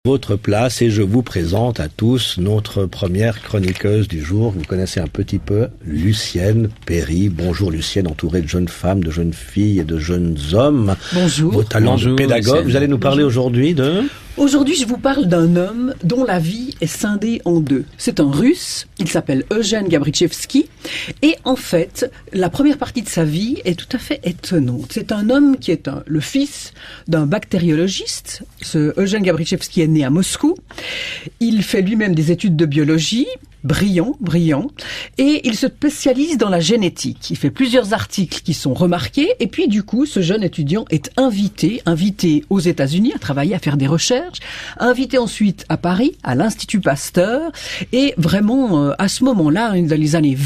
Votre place et je vous présente à tous notre première chroniqueuse du jour. Vous connaissez un petit peu Lucienne Perry. Bonjour Lucienne, entourée de jeunes femmes, de jeunes filles et de jeunes hommes. Bonjour. Vos talents de pédagogue. Lucienne. Vous allez nous parler aujourd'hui de... Aujourd'hui, je vous parle d'un homme dont la vie est scindée en deux. C'est un Russe, il s'appelle Eugène Gabrichevski, et en fait, la première partie de sa vie est tout à fait étonnante. C'est un homme qui est le fils d'un bactériologiste. Ce Eugène Gabrichevski est né à Moscou. Il fait lui-même des études de biologie. Brillant, et il se spécialise dans la génétique. Il fait plusieurs articles qui sont remarqués, et puis du coup, ce jeune étudiant est invité aux États-Unis à travailler, à faire des recherches, invité ensuite à Paris, à l'Institut Pasteur, et vraiment, à ce moment-là, dans les années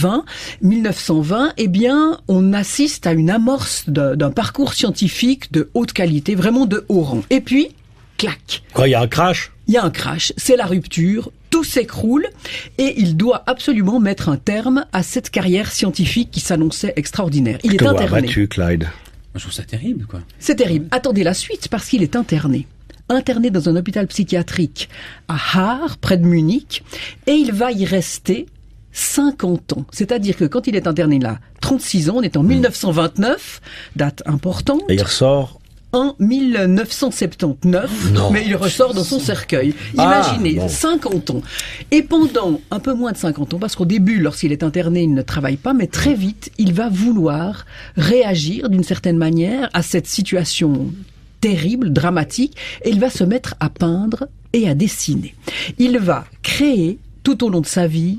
1920, eh bien, on assiste à une amorce d'un parcours scientifique de haute qualité, vraiment de haut rang. Et puis, clac. Quoi, il y a un crash? Il y a un crash, c'est la rupture. Tout s'écroule et il doit absolument mettre un terme à cette carrière scientifique qui s'annonçait extraordinaire. Il est interné. Abattu, Clyde. Je trouve ça terrible, quoi. C'est terrible. Attendez la suite parce qu'il est interné. Interné dans un hôpital psychiatrique à Haar, près de Munich, et il va y rester 50 ans. C'est-à-dire que quand il est interné là, 36 ans, on est en 1929, date importante. Et il ressort en 1979, non. Mais il ressort dans son cercueil. Imaginez, 50 ans. Et pendant un peu moins de 50 ans, parce qu'au début, lorsqu'il est interné, il ne travaille pas, mais très vite, il va vouloir réagir d'une certaine manière à cette situation terrible, dramatique, et il va se mettre à peindre et à dessiner. Il va créer, tout au long de sa vie,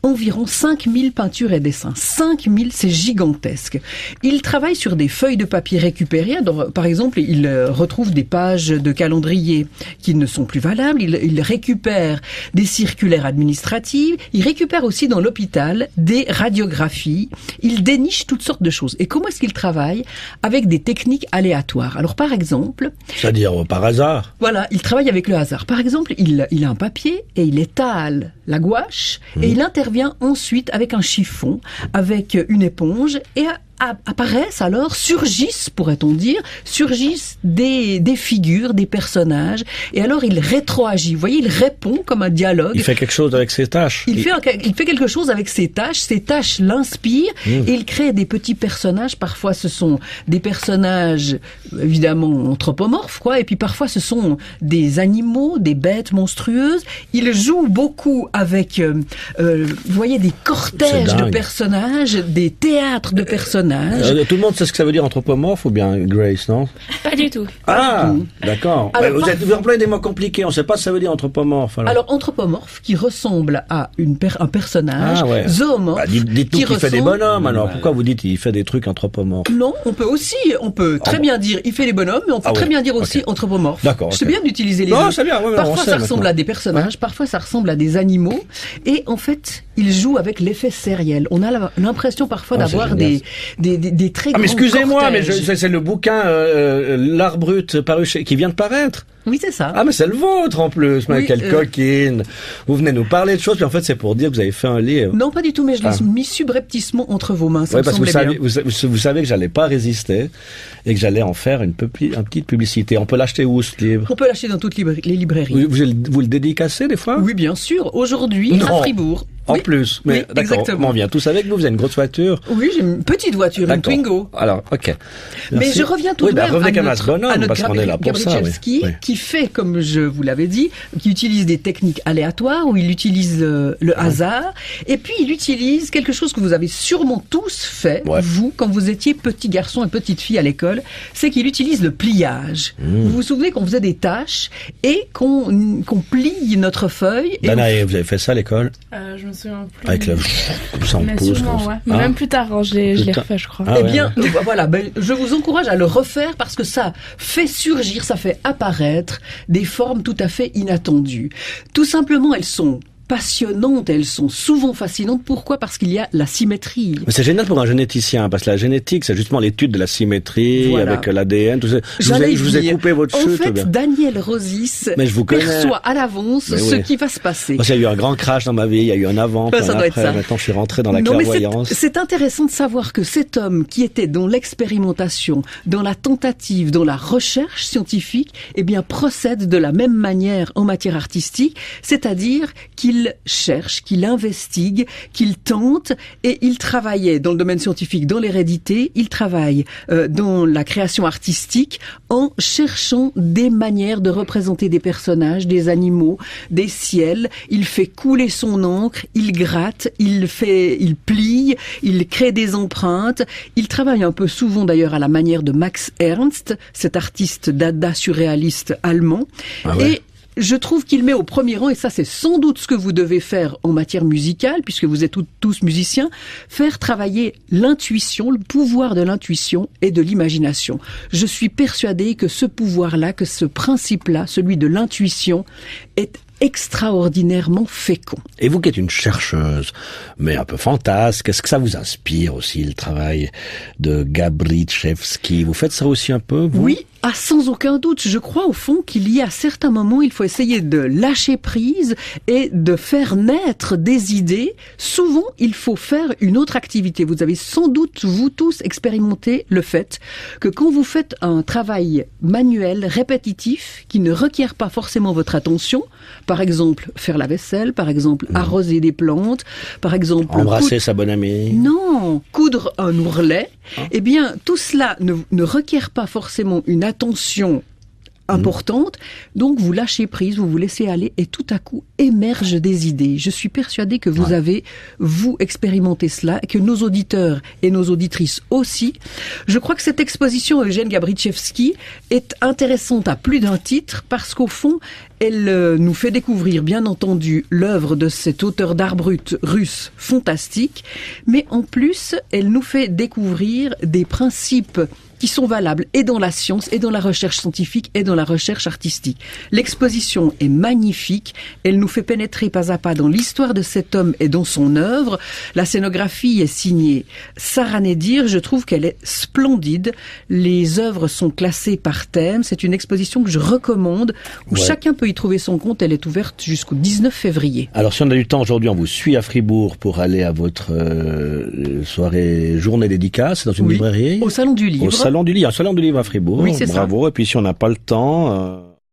environ 5000 peintures et dessins. 5000, c'est gigantesque. Il travaille sur des feuilles de papier récupérées. Par exemple, il retrouve des pages de calendrier qui ne sont plus valables. Il récupère des circulaires administratives. Il récupère aussi dans l'hôpital des radiographies. Il déniche toutes sortes de choses. Et comment est-ce qu'il travaille? Avec des techniques aléatoires. Alors, par exemple... C'est-à-dire par hasard? Voilà, il travaille avec le hasard. Par exemple, il a un papier et il étale la gouache et il intervient ensuite avec un chiffon, avec une éponge et apparaissent alors, surgissent des figures, des personnages, et alors il rétroagit. Vous voyez, il répond comme un dialogue. Il fait quelque chose avec ses tâches. Il fait quelque chose avec ses tâches l'inspirent, et il crée des petits personnages. Parfois ce sont des personnages, évidemment, anthropomorphes, quoi, et puis parfois ce sont des animaux, des bêtes monstrueuses. Il joue beaucoup avec, vous voyez, des cortèges de personnages, des théâtres de personnages. Tout le monde sait ce que ça veut dire anthropomorphe ou bien Grace, non? Pas du tout. Ah, d'accord. Alors, vous employez des mots compliqués, on ne sait pas ce que ça veut dire anthropomorphe. Alors anthropomorphe qui ressemble à un personnage, zoomorphe. Dites-nous qu'il fait des bonhommes, alors pourquoi vous dites qu'il fait des trucs anthropomorphes? Non, on peut très bien dire il fait des bonhommes, mais on peut très bien dire aussi anthropomorphe. D'accord. C'est bien d'utiliser les deux. C'est bien. Parfois ça ressemble à des personnages, parfois ça ressemble à des animaux, et en fait il joue avec l'effet sériel. On a l'impression parfois d'avoir des très grands excusez-moi, mais cortèges. c'est le bouquin L'Art brut qui vient de paraître. Oui, c'est ça. Ah, mais c'est le vôtre en plus, mais quelle coquine. Vous venez nous parler de choses, puis en fait c'est pour dire que vous avez fait un livre. Non, pas du tout, mais je l'ai mis subrepticement entre vos mains. Ça me semblait bien. Vous savez que j'allais pas résister et que j'allais en faire une petite publicité. On peut l'acheter où, ce livre? On peut l'acheter dans toutes les librairies. Vous le dédicacez des fois? Oui, bien sûr. Aujourd'hui, à Fribourg. En plus, mais d'accord, on vient tous avec vous, vous avez une grosse voiture. Oui, j'ai une petite voiture, une Twingo. Alors, ok. Mais je reviens tout de même revenez quand même à ce bonhomme, parce qu'on est là pour ça. Gabrichevski, qui fait, comme je vous l'avais dit, qui utilise des techniques aléatoires, où il utilise le hasard, et puis il utilise quelque chose que vous avez sûrement tous fait, vous, quand vous étiez petit garçon et petite fille à l'école, c'est qu'il utilise le pliage. Vous vous souvenez qu'on faisait des tâches, et qu'on plie notre feuille. Danae, vous avez fait ça à l'école? Je me souviens plus. Avec comme ça on pose. Mais même plus tard, je l'ai refait, je crois. Eh bien, voilà, je vous encourage à le refaire parce que ça fait surgir, ça fait apparaître des formes tout à fait inattendues. Tout simplement, elles sont passionnantes, elles sont souvent fascinantes. Pourquoi? Parce qu'il y a la symétrie. Mais c'est génial pour un généticien, parce que la génétique, c'est justement l'étude de la symétrie, voilà, avec l'ADN, tout ça. Je vous ai coupé votre chute. En fait, Daniel Rosis perçoit à l'avance ce qui va se passer. Parce qu'il y a eu un grand crash dans ma vie, il y a eu un avant, ça doit après. Être ça. Maintenant, je suis rentré dans la clairvoyance. C'est intéressant de savoir que cet homme qui était dans l'expérimentation, dans la tentative, dans la recherche scientifique, eh bien, procède de la même manière en matière artistique, c'est-à-dire qu'il cherche, qu'il investigue, qu'il tente, et il travaillait dans le domaine scientifique, dans l'hérédité, il travaille dans la création artistique en cherchant des manières de représenter des personnages, des animaux, des ciels. Il fait couler son encre, il gratte, il plie, il crée des empreintes. Il travaille un peu souvent d'ailleurs à la manière de Max Ernst, cet artiste dada surréaliste allemand. Ah ouais. Et je trouve qu'il met au premier rang, et ça c'est sans doute ce que vous devez faire en matière musicale, puisque vous êtes tous musiciens, faire travailler l'intuition, le pouvoir de l'intuition et de l'imagination. Je suis persuadée que ce pouvoir-là, que ce principe-là, celui de l'intuition, est extraordinairement fécond. Et vous qui êtes une chercheuse, mais un peu fantasque, est-ce que ça vous inspire aussi le travail de Gabrichevski? Vous faites ça aussi un peu, vous? Oui, sans aucun doute. Je crois au fond qu'il y a certains moments, il faut essayer de lâcher prise et de faire naître des idées. Souvent, il faut faire une autre activité. Vous avez sans doute, vous tous, expérimenté le fait que quand vous faites un travail manuel, répétitif, qui ne requiert pas forcément votre attention, par exemple faire la vaisselle, par exemple arroser des plantes, par exemple embrasser sa bonne amie. Non, coudre un ourlet. Eh bien, tout cela ne requiert pas forcément une attention importante, donc vous lâchez prise, vous vous laissez aller et tout à coup émergent des idées. Je suis persuadée que vous avez, vous, expérimenté cela, et que nos auditeurs et nos auditrices aussi. Je crois que cette exposition Eugène Gabrichevski est intéressante à plus d'un titre parce qu'au fond, elle nous fait découvrir, bien entendu, l'œuvre de cet auteur d'art brut russe fantastique, mais en plus, elle nous fait découvrir des principes qui sont valables et dans la science, et dans la recherche scientifique, et dans la recherche artistique. L'exposition est magnifique, elle nous fait pénétrer pas à pas dans l'histoire de cet homme et dans son œuvre. La scénographie est signée Sarah Nedir, je trouve qu'elle est splendide. Les œuvres sont classées par thème, c'est une exposition que je recommande, où chacun peut y trouver son compte, elle est ouverte jusqu'au 19 février. Alors si on a du temps aujourd'hui, on vous suit à Fribourg pour aller à votre journée dédicace dans une librairie. Au Salon du Livre. Au Salon du Livre à Fribourg. Oui, c'est bravo. ça. Et puis si on n'a pas le temps...